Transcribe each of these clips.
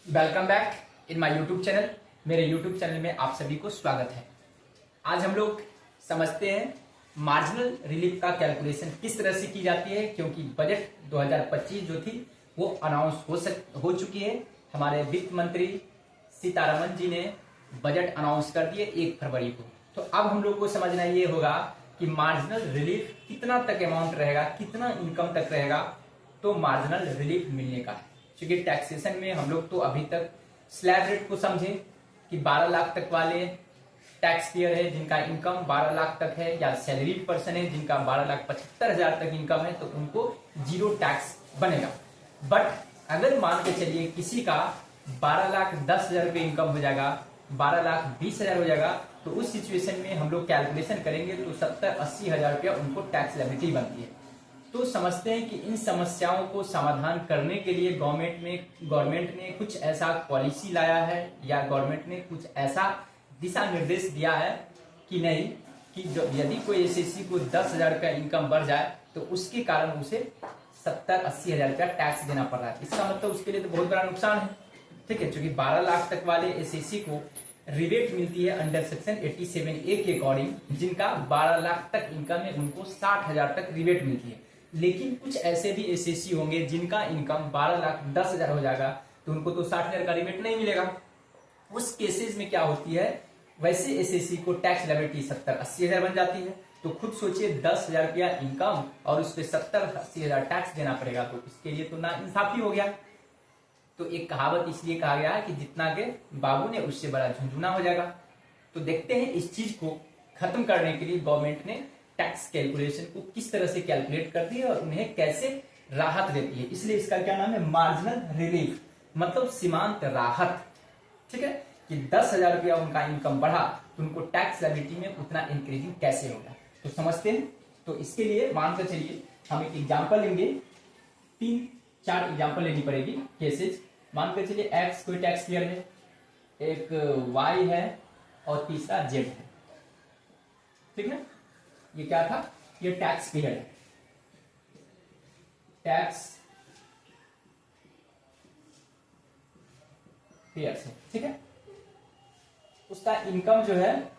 Welcome back in my YouTube channel. मेरे YouTube channel में आप सभी को स्वागत है। आज हम लोग समझते हैं मार्जिनल रिलीफ का कैलकुलेशन किस तरह से की जाती है, क्योंकि बजट 2025 जो थी वो अनाउंस हो चुकी है। हमारे वित्त मंत्री सीतारमन जी ने बजट अनाउंस कर दिए 1 फरवरी को। तो अब हम लोग को समझना ये होगा कि मार्जिनल रिलीफ कितना तक अमाउंट रहेगा, कितना इनकम तक रहेगा तो मार्जिनल रिलीफ मिलने का है। क्योंकि टैक्सेशन में हम लोग तो अभी तक स्लैब रेट को समझे कि 12 लाख तक वाले टैक्स पेयर है जिनका इनकम 12 लाख तक है, या सैलरी पर्सन है जिनका 12,75,000 तक इनकम है, तो उनको जीरो टैक्स बनेगा। बट अगर मान के चलिए किसी का 12,10,000 रुपये इनकम हो जाएगा, 12,20,000 हो जाएगा, तो उस सिचुएशन में हम लोग कैलकुलेशन करेंगे तो 70-80 हज़ार रुपया उनको टैक्स लायबिलिटी बनती है। तो समझते हैं कि इन समस्याओं को समाधान करने के लिए गवर्नमेंट ने कुछ ऐसा पॉलिसी लाया है, या गवर्नमेंट ने कुछ ऐसा दिशा निर्देश दिया है कि नहीं कि यदि कोई एसएससी को 10,000 का इनकम बढ़ जाए तो उसके कारण उसे 70-80 हज़ार रुपया टैक्स देना पड़ रहा है। इसका मतलब उसके लिए तो बहुत बड़ा नुकसान है। ठीक है, क्योंकि 12 लाख तक वाले एसएससी को रिबेट मिलती है अंडर सेक्शन 87A के अकॉर्डिंग। जिनका 12 लाख तक इनकम है उनको 60,000 तक रिबेट मिलती है। लेकिन कुछ ऐसे भी एसएससी होंगे जिनका इनकम 12,10,000 हो जाएगा, तो उनको तो 60,000 का रिबेट नहीं मिलेगा। उस केसेस में क्या होती है, वैसे एसएससी को टैक्स लायबिलिटी 70-80 हज़ार बन जाती है। तो खुद सोचिए 10,000 रुपया इनकम और उस पर 70-80 हज़ार टैक्स देना पड़ेगा, तो इसके लिए तो ना इंसाफी हो गया। तो एक कहावत इसलिए कहा गया है कि जितना के बाबू ने उससे बड़ा झुंझुना हो जाएगा। तो देखते हैं इस चीज को खत्म करने के लिए गवर्नमेंट ने टैक्स कैलकुलेशन को किस तरह से कैलकुलेट करती है और उन्हें कैसे राहत देती है। इसलिए इसका क्या नाम है, मार्जिनल रिलीफ, मतलब सीमांत राहत। ठीक है, कि 10,000 रुपया उनका इनकम बढ़ा तो उनको टैक्स लायबिलिटी में उतना इंक्रीजिंग कैसे होगा, तो समझते हैं। तो इसके लिए मानकर चलिए हम एक एग्जाम्पल लेंगे, 3-4 एग्जाम्पल लेनी पड़ेगी केसेज। मानकर चलिए एक्स कोई टैक्स पेयर है, एक वाई है और तीसरा जेड है। ठीक है, ये क्या था, ये टैक्स पेयर है, टैक्स पेयर से। ठीक है, उसका इनकम जो है,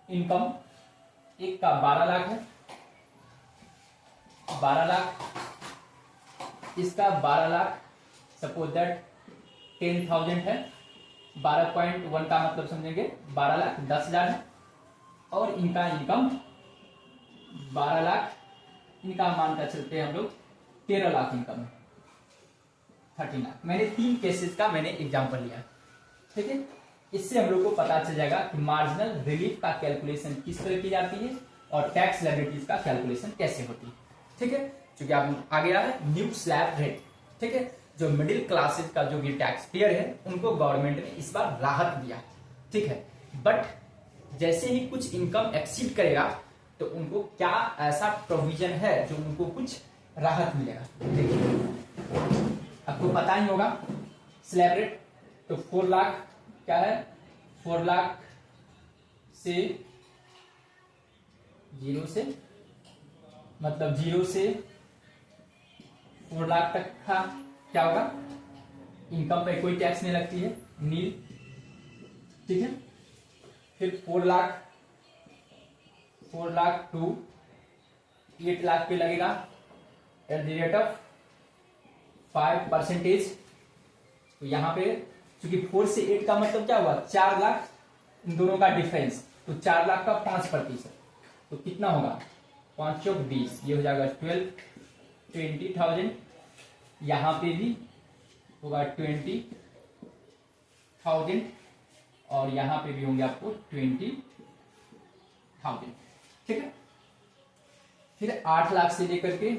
इनकम एक का 12 लाख है, 12 लाख, इसका 12 लाख, सपोज दैट 10,000 है, 12.1 का मतलब समझेंगे 12,10,000 है, और इनका इनकम 12 लाख, इनका मानकर चलते हैं हम लोग 13 लाख इनकम है, 13 लाख। मैंने 3 केसेस का मैंने एग्जांपल लिया। ठीक है, इससे हम लोग को पता चल जाएगा कि मार्जिनल रिलीफ का कैलकुलेशन किस तरह की जाती है और टैक्स लायबिलिटीज का कैलकुलेशन कैसे होती है। ठीक है, क्योंकि आप आगे आ रहे हैं न्यू स्लैब रेट। ठीक है, जो मिडिल क्लासेस का जो भी टैक्स पेयर है उनको गवर्नमेंट ने इस बार राहत दिया। ठीक है, बट जैसे ही कुछ इनकम एक्सीड करेगा तो उनको क्या ऐसा प्रोविजन है जो उनको कुछ राहत मिलेगा। देखिए आपको पता ही होगा स्लैब रेट, तो 4 लाख क्या है, 4 लाख से 0 से, मतलब 0 से 4 लाख तक का क्या होगा, इनकम पे कोई टैक्स नहीं लगती है, नील। ठीक है, फिर 4 लाख टू 8 लाख पे लगेगा एट द रेट ऑफ 5%। तो यहां पे क्योंकि 4 से 8 का मतलब क्या हुआ, 4 लाख, इन दोनों का डिफरेंस, तो 4 लाख का 5%, तो कितना होगा, 5 चौक 20, ये हो जाएगा 20,000। यहां पे भी होगा 20,000 और यहां पे भी होंगे आपको 20,000। ठीक है, फिर 8 लाख से लेकर के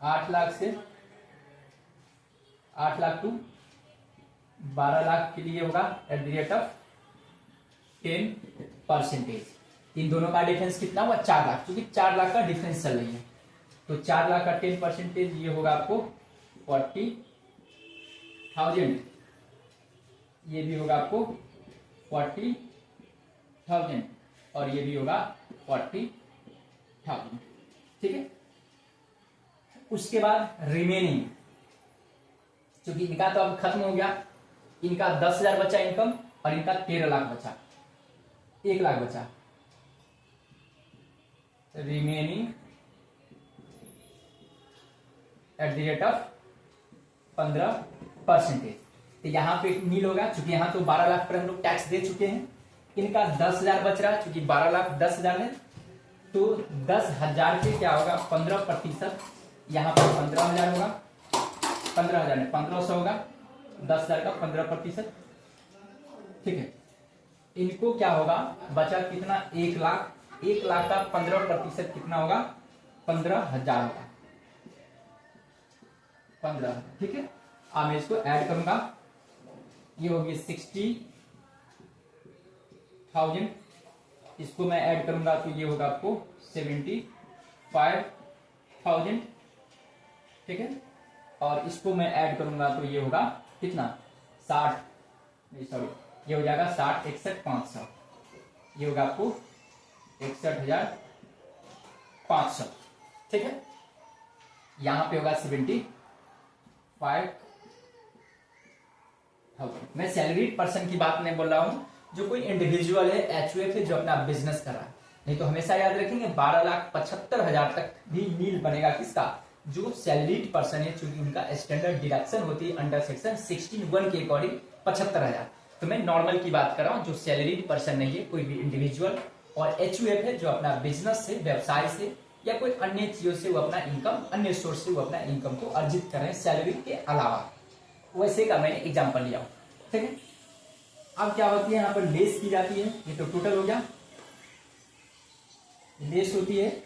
8 लाख टू 12 लाख के लिए होगा एट द रेट ऑफ 10%। इन दोनों का डिफरेंस कितना हुआ, 4 लाख, क्योंकि 4 लाख का डिफरेंस चल रही है। तो 4 लाख का 10% ये होगा आपको 40,000, ये भी होगा आपको 40,000 और ये भी होगा 40,000। ठीक है, उसके बाद रिमेनिंग क्योंकि इनका तो अब खत्म हो गया, इनका 10,000 बचा इनकम और इनका 13 लाख बचा, 1 लाख बचा। Remaining eight the rate of 15%। तो यहाँ पे नील होगा, चूंकि यहाँ तो 12 लाख पर हम लोग टैक्स दे चुके हैं। इनका 10,000 बच रहा है, चूंकि 12 लाख 10,000 है, तो 10,000 पे क्या होगा 15%, यहाँ पर 15,000 होगा, 15,000 नहीं 1,500 होगा, 10,000 का 15%, ठीक है। इनको क्या होगा बचा कितना 1 लाख, 1 लाख का 15% कितना होगा 15,000 होगा, 15, ठीक है। अब मैं इसको ऐड करूंगा, ये होगी 60,000, इसको मैं ऐड करूंगा तो ये होगा आपको 75,000, ठीक है। और इसको मैं ऐड करूंगा तो ये होगा कितना 60, सॉरी ये हो जाएगा 60, 61,500, ये होगा आपको 61,500, ठीक है। यहां पे होगा 75,000। मैं सैलरीड पर्सन की बात नहीं बोल रहा हूं, जो कोई इंडिविजुअल है, एचयूएफ है, जो अपना बिजनेस कर रहा है। नहीं तो हमेशा याद रखेंगे 12,75,000 तक भी नील बनेगा किसका, जो सैलरीड पर्सन है, चूंकि उनका स्टैंडर्ड डिडक्शन होती है अंडर सेक्शन 16(1) के अकॉर्डिंग 75,000। तो मैं नॉर्मल की बात कर रहा हूं, जो सैलरीड पर्सन नहीं है, कोई भी इंडिविजुअल और एचयूएफ है, जो अपना बिजनेस से, व्यवसाय से या कोई अन्य चीजों से वो अपना इनकम, अन्य सोर्स से वो अपना इनकम को अर्जित कर रहे हैं सैलरी के अलावा। वैसे का मैंने एग्जांपल लिया, ठीक है। अब क्या होती है यहाँ पर लेस की जाती है, ये तो टोटल हो गया। लेस होती है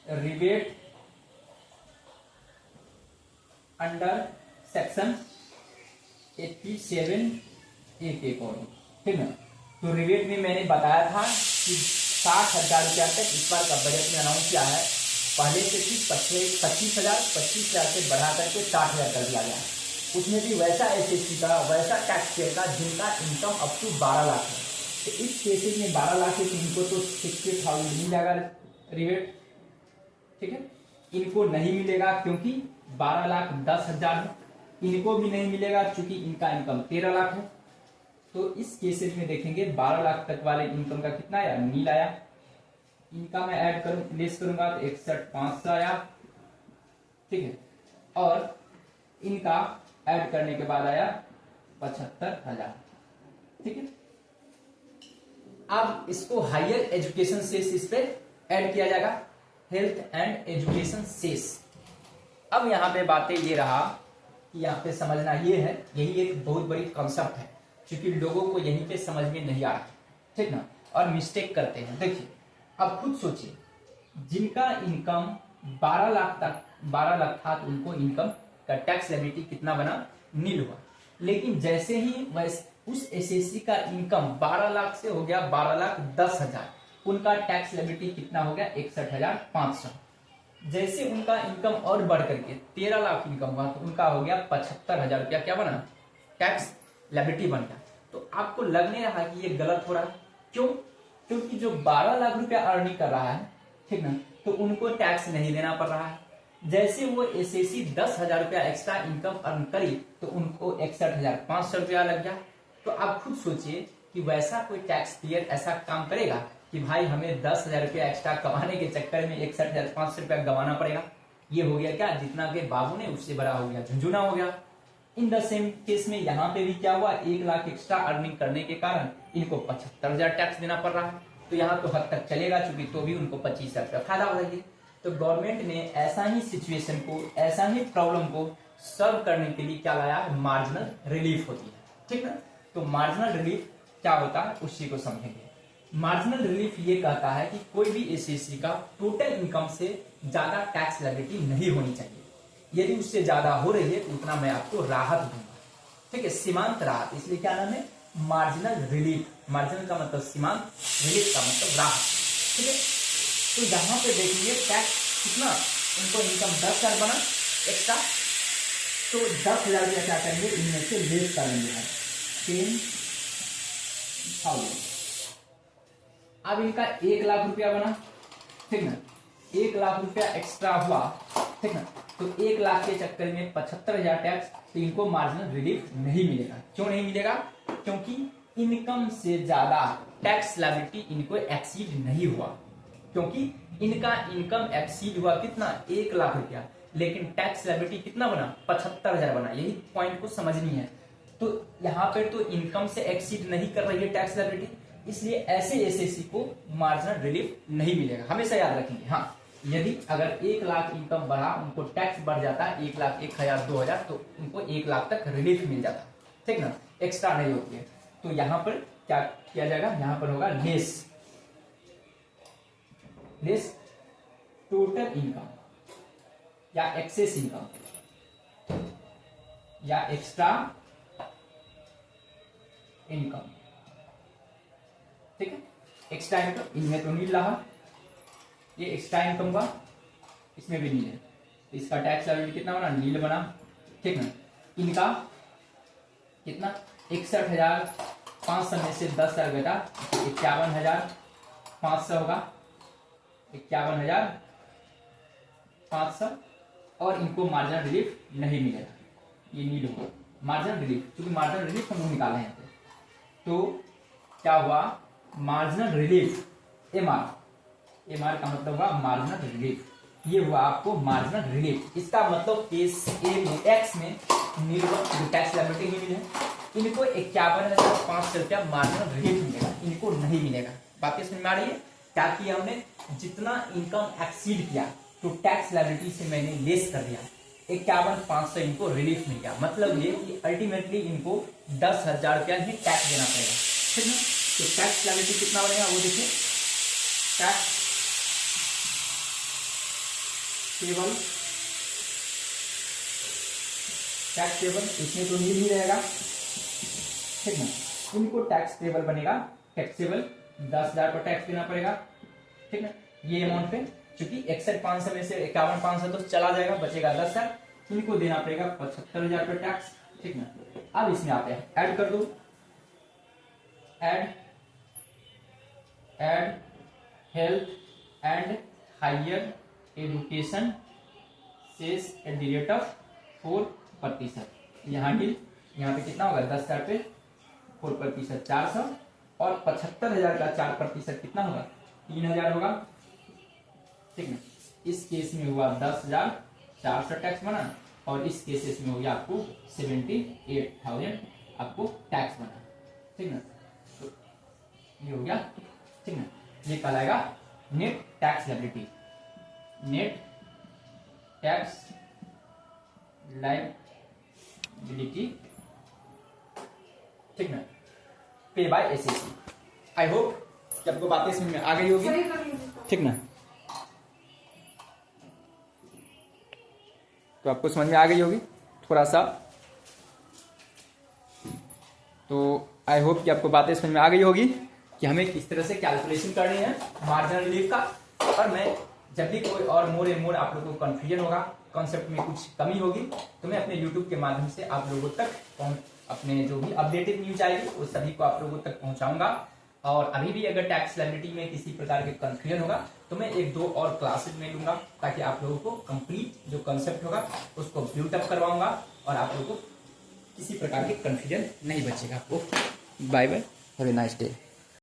रिबेट अंडर सेक्शन 87(a) के अकॉर्डिंग, ठीक है। तो रिबेट में मैंने बताया था कि 60,000 रुपया तक इस बार का बजट में अनाउंस किया है। पहले से थी 25,000 से बढ़ा करके 60,000 कर दिया गया। उसमें भी वैसा एसएससी का, वैसा टैक्स पेयर का जिनका इनकम अप टू 12 लाख है। तो इस केसेज में 12 लाख है तो इनको तो 60,000 मिल जाएगा रिबेट, ठीक है। इनको नहीं मिलेगा क्योंकि 12,10,000 है, इनको भी नहीं मिलेगा क्योंकि इनका इनकम 13 लाख है। तो इस केसेज में देखेंगे 12 लाख तक वाले इनकम का कितना आया, नील आया। इनका मैं ऐड करूं, लेस करूंगा तो 61,500 आया, ठीक है। और इनका ऐड करने के बाद आया 75,000, ठीक है। अब इसको हायर एजुकेशन सेस इस पे ऐड किया जाएगा, हेल्थ एंड एजुकेशन सेस। अब यहाँ पे बातें ये रहा कि यहाँ पे समझना ये है, यही एक बहुत बड़ी कॉन्सेप्ट है, क्योंकि लोगों को यहीं पे समझ में नहीं आ रहा, ठीक ना, और मिस्टेक करते हैं। देखिए अब खुद सोचिए, जिनका इनकम 12 लाख तक 12 लाख था तो उनको इनकम का टैक्स लायबिलिटी कितना बना, नील हुआ। लेकिन जैसे ही उस एसएससी का इनकम 12 लाख से हो गया 12,10,000, उनका टैक्स लायबिलिटी कितना हो गया 61,500। जैसे उनका इनकम और बढ़ करके 13 लाख इनकम हुआ तो उनका हो गया 75,000 रुपया क्या बना, टैक्स लायबिलिटी बन गया। तो आपको लगने रहा कि ये गलत हो रहा है, क्यों? क्योंकि जो 12 लाख रुपया अर्निंग कर रहा है, ठीक ना, तो उनको टैक्स नहीं देना पड़ रहा है। जैसे वो एसएससी 10,000 रुपया एक्स्ट्रा इनकम अर्न करी तो उनको 61,500 रुपया लग गया। तो आप खुद सोचिए कि वैसा कोई टैक्स पेयर ऐसा काम करेगा कि भाई हमें 10,000 रुपया एक्स्ट्रा कमाने के चक्कर में 61,500 रुपया गंवाना पड़ेगा। ये हो गया क्या, जितना के बाबू ने उससे बड़ा हो गया, झुंझुना हो गया। इन द सेम केस में यहाँ पे भी क्या हुआ, 1 लाख एक्स्ट्रा अर्निंग करने के कारण इनको 75,000 टैक्स देना पड़ रहा है। तो यहाँ तो हद तक चलेगा, चूंकि तो भी उनको 25,000 रुपया फायदा हो जाएगी। तो गवर्नमेंट ने ऐसा ही सिचुएशन को, ऐसा ही प्रॉब्लम को सॉल्व करने के लिए क्या लाया, मार्जिनल रिलीफ होती है, ठीक है। तो मार्जिनल रिलीफ क्या होता है उसी को समझेंगे। मार्जिनल रिलीफ ये कहता है कि कोई भी एसएससी का टोटल इनकम से ज्यादा टैक्स लायबिलिटी नहीं होनी चाहिए। यदि उससे ज्यादा हो रही है तो उतना मैं आपको राहत दूंगा, ठीक है, सीमांत राहत। इसलिए क्या नाम है, मार्जिनल रिलीफ। मार्जिनल का मतलब सीमांत, रिलीफ का मतलब राहत, ठीक है। तो यहाँ पे देखिए टैक्स कितना, उनको इनकम 10,000 बना एक्स्ट्रा, तो 10,000 रुपया क्या करेंगे, इनमें से लेस करेंगे हम 10,000। अब इनका 1 लाख रुपया बना, ठीक ना, 1 लाख रुपया एक्स्ट्रा हुआ ठीक ना। तो 1 लाख के चक्कर में 75,000 टैक्स, तो इनको मार्जिनल रिलीफ नहीं मिलेगा। क्यों नहीं मिलेगा? क्योंकि इनकम से ज्यादा टैक्स लायबिलिटी इनको एक्सीड नहीं हुआ, क्योंकि इनका इनकम एक्सीड हुआ कितना, 1 लाख रुपया, लेकिन टैक्स लायबिलिटी कितना बना, 75,000 बना। यही पॉइंट को समझनी है। तो यहाँ पर तो इनकम से एक्सीड नहीं कर रही है टैक्स लायबिलिटी, इसलिए ऐसे एसएससी को मार्जिनल रिलीफ नहीं मिलेगा, हमेशा याद रखेंगे। हाँ, यदि अगर 1 लाख इनकम बढ़ा, उनको टैक्स बढ़ जाता है 1 लाख, 1,000, 2,000, तो उनको 1 लाख तक रिलीफ मिल जाता, ठीक ना, एक्स्ट्रा नहीं होती है। तो यहाँ पर क्या किया जाएगा, यहाँ पर होगा लेस टोटल इनकम या एक्सेस इनकम या एक्स्ट्रा इनकम, ठीक है। एक्स्ट्रा इनकम इनमें तो नील रहा, ये एक्स्ट्रा इनकम का इसमें भी नील है, तो इसका टैक्स लायबिलिटी कितना बना, नील बना, ठीक ना। इनका कितना, 61,500 में से 10,000 घटा 51,500 होगा, 51,500, और इनको मार्जिनल रिलीफ नहीं मिलेगा, ये नील होगा मार्जिनल रिलीफ, क्योंकि मार्जिनल रिलीफ हम लोग निकाले हैं। तो क्या हुआ, मार्जिनल रिलीफ एमआर का मतलब हुआ मार्जिनल रिलीफ, ये हुआ आपको मार्जिनल रिलीफ। इसका मतलब केस ए में एक्स में टैक्स लायबिलिटी नहीं मिले, इनको 51,500 रुपया मार्जिनल रिलीफ मिलेगा, इनको नहीं मिलेगा। बात समझ में आ रही है? क्या किया हमने, जितना इनकम एक्सीड किया तो टैक्स लायबिलिटी से मैंने लेस कर दिया, 51,500 इनको रिलीफ मिल गया। मतलब ये कि अल्टीमेटली इनको 10,000 रुपया ही टैक्स देना पड़ेगा, ठीक है। तो टैक्स लायबिलिटी कितना बनेगा वो देखिए, टैक्स पेबल इसमें तो नील ही रहेगा, ठीक ना। इनको टैक्स पेबल बनेगा, टैक्सेबल 10,000 पर टैक्स देना पड़ेगा, ठीक ना। ये अमाउंट पे क्योंकि 61,500 में से 51,500 तो चला जाएगा, बचेगा 10,000, इनको देना पड़ेगा 75,000 पर टैक्स, ठीक ना। अब इसमें आप ऐड कर दो, add health and higher education cess at the rate of 4%। यहाँ पे कितना होगा, 10,000 पे 4%, 400, और 75,000 का 4% कितना होगा, 3,000 होगा, ठीक है। इस केस में हुआ 10,400 टैक्स बना, और इस केसेस में हो गया आपको 78,000 आपको टैक्स बना, ठीक ना। तो ये हो गया, ठीक ना। ये कहलाएगा net tax liability, net tax liability, ठीक ना, पे बाय एसएससी। आई होप कि आपको बातें समझ में आ गई होगी, ठीक ना। तो आपको समझ में आ गई होगी थोड़ा सा, तो आई होप कि आपको बातें समझ में आ गई होगी कि हमें किस तरह से कैलकुलेशन करनी है मार्जिनल रिलीफ का। और मैं जब भी कोई और मोर एंड मोर आप लोगों को कंफ्यूजन होगा, कॉन्सेप्ट में कुछ कमी होगी, तो मैं अपने यूट्यूब के माध्यम से आप लोगों तक अपने जो भी अपडेटेड न्यूज आएगी वो सभी को आप लोगों तक पहुंचाऊंगा। और अभी भी अगर टैक्स लायबिलिटी में किसी प्रकार के कंफ्यूजन होगा तो मैं 1-2 और क्लासेज में लूंगा, ताकि आप लोगों को कंप्लीट जो कंसेप्ट होगा उसको बिल्ट अप करवाऊंगा और आप लोगों को किसी प्रकार के कंफ्यूजन नहीं बचेगा। Okay, bye bye, have a nice day.